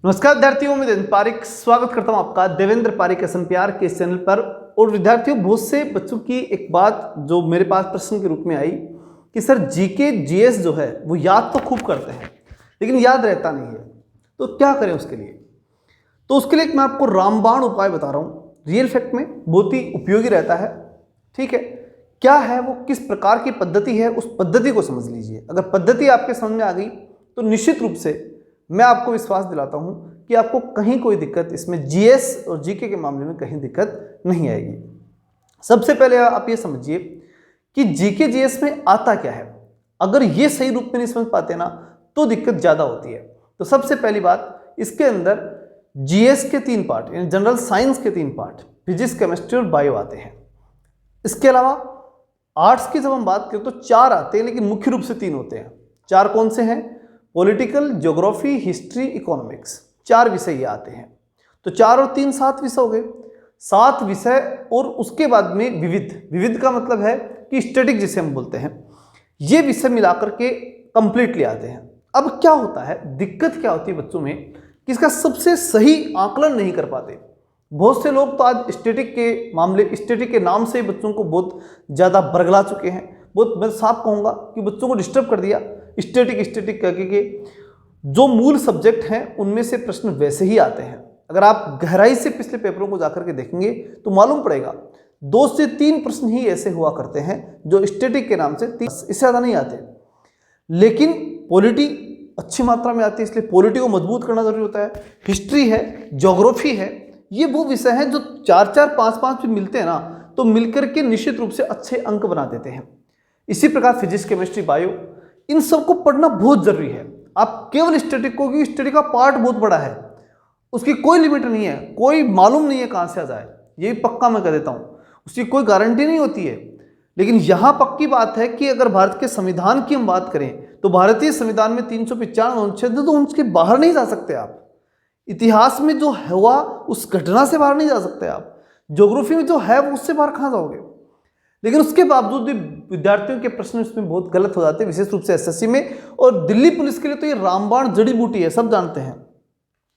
नमस्कार विद्यार्थियों, मैं देवेंद्र पारिक स्वागत करता हूं आपका देवेंद्र पारिक एसएमपीआर के इस चैनल पर। और विद्यार्थियों, बहुत से बच्चों की एक बात जो मेरे पास प्रश्न के रूप में आई कि सर जीके जीएस जो है वो याद तो खूब करते हैं लेकिन याद रहता नहीं है, तो क्या करें उसके लिए। तो उसके लिए मैं आपको रामबाण उपाय बता रहा हूँ, रियल फैक्ट में बहुत ही उपयोगी रहता है। ठीक है, क्या है वो, किस प्रकार की पद्धति है, उस पद्धति को समझ लीजिए। अगर पद्धति आपके समझ में आ गई तो निश्चित रूप से मैं आपको विश्वास दिलाता हूं कि आपको कहीं कोई दिक्कत इसमें जीएस और जीके के मामले में कहीं दिक्कत नहीं आएगी। सबसे पहले आप ये समझिए कि जीके जीएस में आता क्या है। अगर ये सही रूप में नहीं समझ पाते ना तो दिक्कत ज़्यादा होती है। तो सबसे पहली बात, इसके अंदर जीएस के 3 पार्ट यानी जनरल साइंस के 3 पार्ट फिजिक्स, केमिस्ट्री और बायो आते हैं। इसके अलावा आर्ट्स की जब हम बात करें तो 4 आते हैं, लेकिन मुख्य रूप से 3 होते हैं। 4 कौन से हैं? पॉलिटिकल, ज्योग्राफी, हिस्ट्री, इकोनॉमिक्स, 4 विषय ये आते हैं। तो 4 और 3 7 विषय हो गए। 7 विषय और उसके बाद में विविध का मतलब है कि स्टैटिक जिसे हम बोलते हैं, ये विषय मिलाकर के कंप्लीटली आते हैं। अब क्या होता है, दिक्कत क्या होती है बच्चों में कि इसका सबसे सही आकलन नहीं कर पाते। बहुत से लोग तो आज स्टैटिक के नाम से बच्चों को बहुत ज़्यादा बरगला चुके हैं। बहुत मैं साफ कहूँगा कि बच्चों को डिस्टर्ब कर दिया स्टैटिक करके के जो मूल सब्जेक्ट हैं उनमें से प्रश्न वैसे ही आते हैं। अगर आप गहराई से पिछले पेपरों को जाकर के देखेंगे तो मालूम पड़ेगा 2 से 3 प्रश्न ही ऐसे हुआ करते हैं जो स्टैटिक के नाम से, इससे ज़्यादा नहीं आते। लेकिन पॉलिटी अच्छी मात्रा में आती है, इसलिए पॉलिटी को मजबूत करना जरूरी होता है। हिस्ट्री है, ज्योग्राफी है, ये वो विषय हैं जो 4-4 5-5 भी मिलते हैं ना तो मिलकर के निश्चित रूप से अच्छे अंक बना देते हैं। इसी प्रकार फिजिक्स, केमिस्ट्री, बायो, इन सबको पढ़ना बहुत जरूरी है। आप केवल स्टैटिक को, क्योंकि स्टैटिक का पार्ट बहुत बड़ा है, उसकी कोई लिमिट नहीं है, कोई मालूम नहीं है कहाँ से आ जाए, ये पक्का मैं कह देता हूँ, उसकी कोई गारंटी नहीं होती है। लेकिन यहाँ पक्की बात है कि अगर भारत के संविधान की हम बात करें तो भारतीय संविधान में 395 अनुच्छेद, तो उनके बाहर नहीं जा सकते आप। इतिहास में जो हुआ उस घटना से बाहर नहीं जा सकते आप। ज्योग्राफी में जो है उससे बाहर कहाँ जाओगे। लेकिन उसके बावजूद भी विद्यार्थियों के प्रश्न इसमें बहुत गलत हो जाते हैं, विशेष रूप से एसएससी में। और दिल्ली पुलिस के लिए तो ये रामबाण जड़ी बूटी है, सब जानते हैं।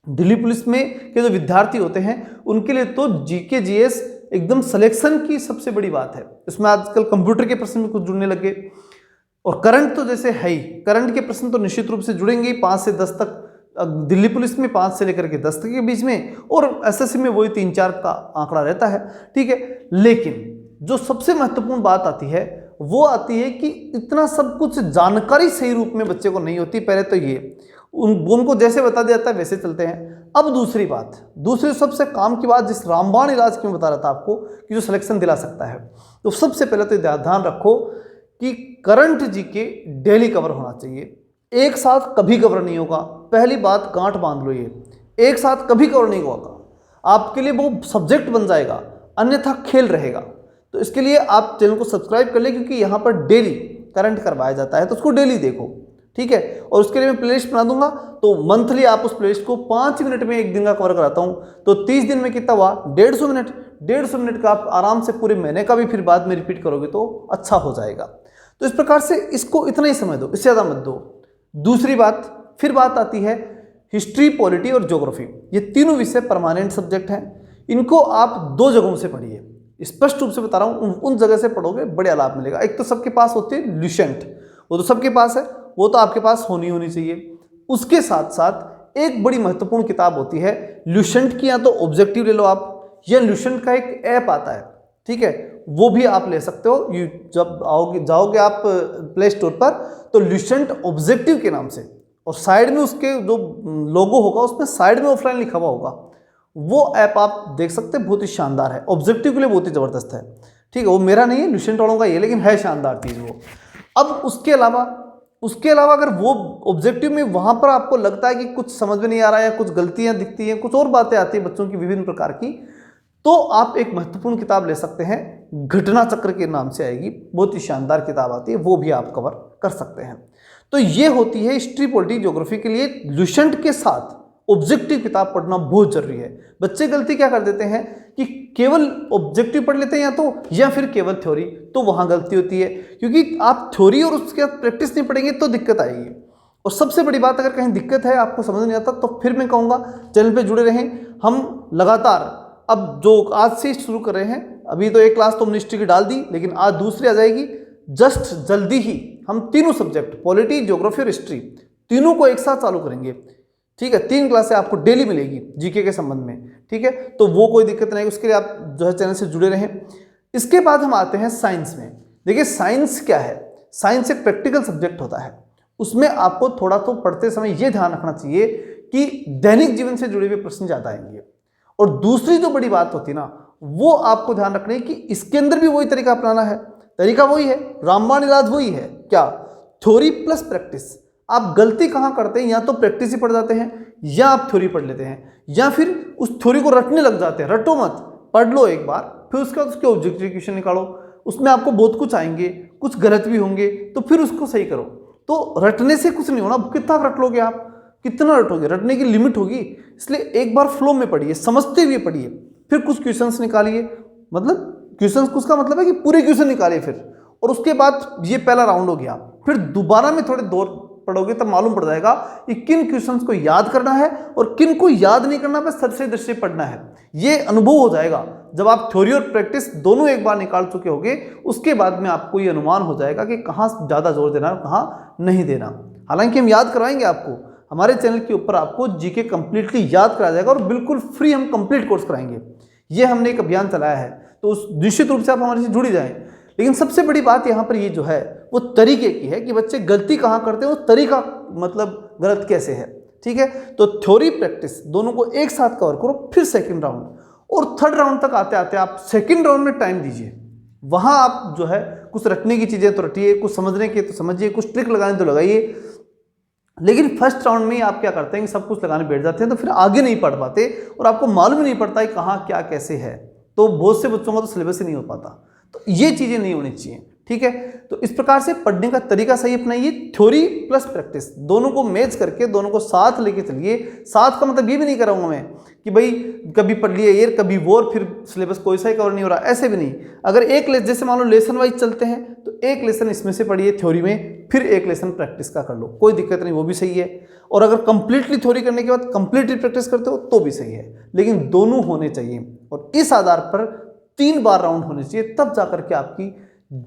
दिल्ली पुलिस में के जो विद्यार्थी होते हैं उनके लिए तो जीके जीएस एकदम सिलेक्शन की सबसे बड़ी बात है। इसमें आजकल कंप्यूटर के प्रश्न भी कुछ जुड़ने लगे, और करंट तो जैसे है ही, करंट के प्रश्न तो निश्चित रूप से जुड़ेंगे 5 से 10 तक। दिल्ली पुलिस में 5 से लेकर के 10 तक के बीच में, और एसएससी में वही 3-4 का आंकड़ा रहता है। ठीक है, लेकिन जो सबसे महत्वपूर्ण बात आती है वो आती है कि इतना सब कुछ जानकारी सही रूप में बच्चे को नहीं होती। पहले तो ये उनको जैसे बता दिया जाता है वैसे चलते हैं। अब दूसरी सबसे काम की बात, जिस रामबाण इलाज की मैं बता रहा था आपको कि जो सिलेक्शन दिला सकता है, तो सबसे पहले तो ध्यान रखो कि करंट जीके डेली कवर होना चाहिए। एक साथ कभी कवर नहीं होगा, पहली बात गांठ बांध लो, ये एक साथ कभी कवर नहीं होगा, आपके लिए वो सब्जेक्ट बन जाएगा, अन्यथा खेल रहेगा। तो इसके लिए आप चैनल को सब्सक्राइब कर ले, क्योंकि यहाँ पर डेली करंट करवाया जाता है, तो उसको डेली देखो। ठीक है, और उसके लिए मैं प्लेलिस्ट बना दूंगा, तो मंथली आप उस प्लेलिस्ट को 5 मिनट में 1 दिन का कवर कराता हूँ। तो 30 दिन में कितना हुआ? 150 मिनट। 150 मिनट का आप आराम से पूरे महीने का भी फिर बाद में रिपीट करोगे तो अच्छा हो जाएगा। तो इस प्रकार से इसको इतना ही समय दो, इससे ज़्यादा मत दो। दूसरी बात, फिर बात आती है हिस्ट्री, पॉलिटी और ज्योग्राफी। ये तीनों विषय परमानेंट सब्जेक्ट हैं। इनको आप 2 जगहों से पढ़िए, स्पष्ट रूप से बता रहा हूँ, उन जगह से पढ़ोगे बढ़िया लाभ मिलेगा। एक तो सबके पास होती है ल्यूसेंट, वो तो सबके पास है, वो तो आपके पास होनी चाहिए। उसके साथ साथ एक बड़ी महत्वपूर्ण किताब होती है ल्यूसेंट की, या तो ऑब्जेक्टिव ले लो आप, या ल्यूसेंट का एक ऐप आता है, ठीक है, वो भी आप ले सकते हो। जब जाओगे आप प्ले स्टोर पर तो ल्यूसेंट ऑब्जेक्टिव के नाम से, और साइड में उसके जो लोगो होगा उसमें साइड में ऑफलाइन लिखा हुआ होगा, वो ऐप आप देख सकते हैं, बहुत ही शानदार है। ऑब्जेक्टिव के लिए बहुत ही ज़बरदस्त है। ठीक है, वो मेरा नहीं है, ल्यूसेंट वालों का ये, लेकिन है शानदार चीज़ वो। अब उसके अलावा अगर वो ऑब्जेक्टिव में वहाँ पर आपको लगता है कि कुछ समझ में नहीं आ रहा है, कुछ गलतियाँ दिखती हैं, कुछ और बातें आती हैं बच्चों की विभिन्न प्रकार की, तो आप एक महत्वपूर्ण किताब ले सकते हैं, घटना चक्र के नाम से आएगी, बहुत ही शानदार किताब आती है, वो भी आप कवर कर सकते हैं। तो ये होती है हिस्ट्री, पॉलिटी, ज्योग्राफी के लिए ल्यूसेंट के साथ ऑब्जेक्टिव किताब पढ़ना बहुत जरूरी है। बच्चे गलती क्या कर देते हैं कि केवल ऑब्जेक्टिव पढ़ लेते हैं या फिर केवल थ्योरी, तो वहां गलती होती है, क्योंकि आप थ्योरी और उसके बाद प्रैक्टिस नहीं पढ़ेंगे तो दिक्कत आएगी। और सबसे बड़ी बात, अगर कहीं दिक्कत है, आपको समझ नहीं आता, तो फिर मैं कहूँगा चैनल पे जुड़े रहें। हम लगातार अब जो आज से शुरू कर रहे हैं, अभी तो एक क्लास तो हमने हिस्ट्री की डाल दी, लेकिन आज दूसरी आ जाएगी जस्ट जल्दी ही। हम तीनों सब्जेक्ट पॉलिटी, ज्योग्राफी और हिस्ट्री तीनों को एक साथ चालू करेंगे, ठीक है। 3 क्लासें आपको डेली मिलेगी जीके के संबंध में, ठीक है। तो वो कोई दिक्कत नहीं, उसके लिए आप जो है चैनल से जुड़े रहें। इसके बाद हम आते हैं साइंस में। देखिए साइंस क्या है, साइंस एक प्रैक्टिकल सब्जेक्ट होता है। उसमें आपको थोड़ा तो पढ़ते समय ये ध्यान रखना चाहिए कि दैनिक जीवन से जुड़े हुए प्रश्न ज्यादा आएंगे। और दूसरी जो बड़ी बात होती है ना, वो आपको ध्यान रखना है कि इसके अंदर भी वही तरीका अपनाना है। तरीका वही है, रामबाण इलाज वही है, क्या, थ्योरी प्लस प्रैक्टिस। आप गलती कहाँ करते हैं, या तो प्रैक्टिस ही पढ़ जाते हैं, या आप थ्योरी पढ़ लेते हैं, या फिर उस थ्योरी को रटने लग जाते हैं। रटो मत, पढ़ लो एक बार, फिर उसके बाद उसके ऑब्जेक्टिव क्वेश्चन निकालो। उसमें आपको बहुत कुछ आएंगे, कुछ गलत भी होंगे, तो फिर उसको सही करो। तो रटने से कुछ नहीं होना। कितना रट लोगे आप, कितना रटोगे, रटने की लिमिट होगी। इसलिए एक बार फ्लो में पढ़िए, समझते हुए पढ़िए, फिर कुछ क्वेश्चंस निकालिए। मतलब क्वेश्चंस, उसका मतलब है कि पूरे क्वेश्चन निकालिए फिर, और उसके बाद ये पहला राउंड हो गया। फिर दोबारा में थोड़े दौर पढ़ोगे तब मालूम पड़ जाएगा कि किन क्वेश्चंस को याद करना है और किन को याद नहीं करना, बस सबसे दृष्टि पढ़ना है। ये अनुभव हो जाएगा जब आप थ्योरी और प्रैक्टिस दोनों एक बार निकाल चुके होगे। उसके बाद में आपको ये अनुमान हो जाएगा कि कहाँ ज़्यादा जोर देना है, कहाँ नहीं देना। हालांकि हम याद करवाएंगे आपको, हमारे चैनल के ऊपर आपको जीके कंप्लीटली याद कराया जाएगा और बिल्कुल फ्री हम कंप्लीट कोर्स कराएंगे। ये हमने एक अभियान चलाया है, तो उस निश्चित रूप से आप हमारे से जुड़ी जाएं। लेकिन सबसे बड़ी बात यहाँ पर ये जो है वो तरीके की है कि बच्चे गलती कहाँ करते हैं, वो तरीका मतलब गलत कैसे है, ठीक है। तो थ्योरी प्रैक्टिस दोनों को एक साथ कवर करो, फिर सेकंड राउंड और थर्ड राउंड तक आते आते आप सेकंड राउंड में टाइम दीजिए। वहाँ आप जो है कुछ रटने की चीज़ें तो रटिए, कुछ समझने की तो समझिए, कुछ ट्रिक लगाने तो लगाइए। लेकिन फर्स्ट राउंड में आप क्या करते हैं कि सब कुछ लगाने बैठ जाते हैं, तो फिर आगे नहीं पढ़ पाते और आपको मालूम ही नहीं पड़ता है कहाँ क्या कैसे है। तो बहुत से बच्चों का तो सिलेबस ही नहीं हो पाता। तो ये चीज़ें नहीं होनी चाहिए, ठीक है। तो इस प्रकार से पढ़ने का तरीका सही अपनाइए, थ्योरी प्लस प्रैक्टिस दोनों को मैच करके, दोनों को साथ लेके चलिए। साथ का मतलब ये भी नहीं कराऊंगा मैं कि भाई कभी पढ़ लिया ये, कभी वो, और फिर सिलेबस कोई सा ही कवर नहीं हो रहा, ऐसे भी नहीं। अगर एक जैसे मान लो लेसन वाइज चलते हैं, तो एक लेसन इसमें से पढ़िए थ्योरी में, फिर एक लेसन प्रैक्टिस का कर लो, कोई दिक्कत नहीं, वो भी सही है। और अगर कंप्लीटली थ्योरी करने के बाद कंप्लीटली प्रैक्टिस करते हो तो भी सही है, लेकिन दोनों होने चाहिए। और इस आधार पर 3 बार राउंड होने चाहिए, तब जाकर के आपकी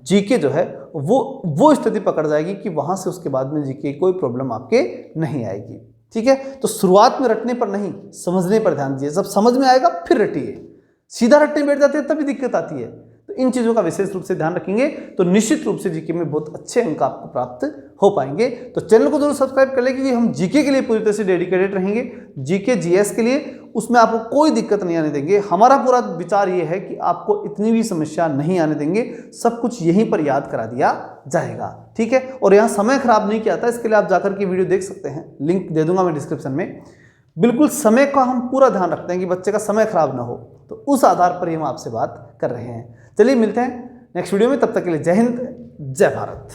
जीके जो है वो स्थिति पकड़ जाएगी कि वहां से उसके बाद में जीके कोई प्रॉब्लम आपके नहीं आएगी, ठीक है। तो शुरुआत में रटने पर नहीं, समझने पर ध्यान दीजिए। जब समझ में आएगा फिर रटिए। सीधा रटने बैठ जाते हैं तभी दिक्कत आती है। तो इन चीज़ों का विशेष रूप से ध्यान रखेंगे तो निश्चित रूप से जीके में बहुत अच्छे अंक आपको प्राप्त हो पाएंगे। तो चैनल को जरूर सब्सक्राइब कर लें, क्योंकि हम जीके के लिए पूरी तरह से डेडिकेटेड रहेंगे, जीके जीएस के लिए। उसमें आपको कोई दिक्कत नहीं आने देंगे। हमारा पूरा विचार ये है कि आपको इतनी भी समस्या नहीं आने देंगे, सब कुछ यहीं पर याद करा दिया जाएगा, ठीक है। और यहाँ समय खराब नहीं किया था, इसके लिए आप जाकर के वीडियो देख सकते हैं, लिंक दे दूंगा मैं डिस्क्रिप्शन में। बिल्कुल समय का हम पूरा ध्यान रखते हैं कि बच्चे का समय खराब ना हो, तो उस आधार पर ही हम आपसे बात कर रहे हैं। चलिए मिलते हैं नेक्स्ट वीडियो में, तब तक के लिए जय हिंद, जय भारत।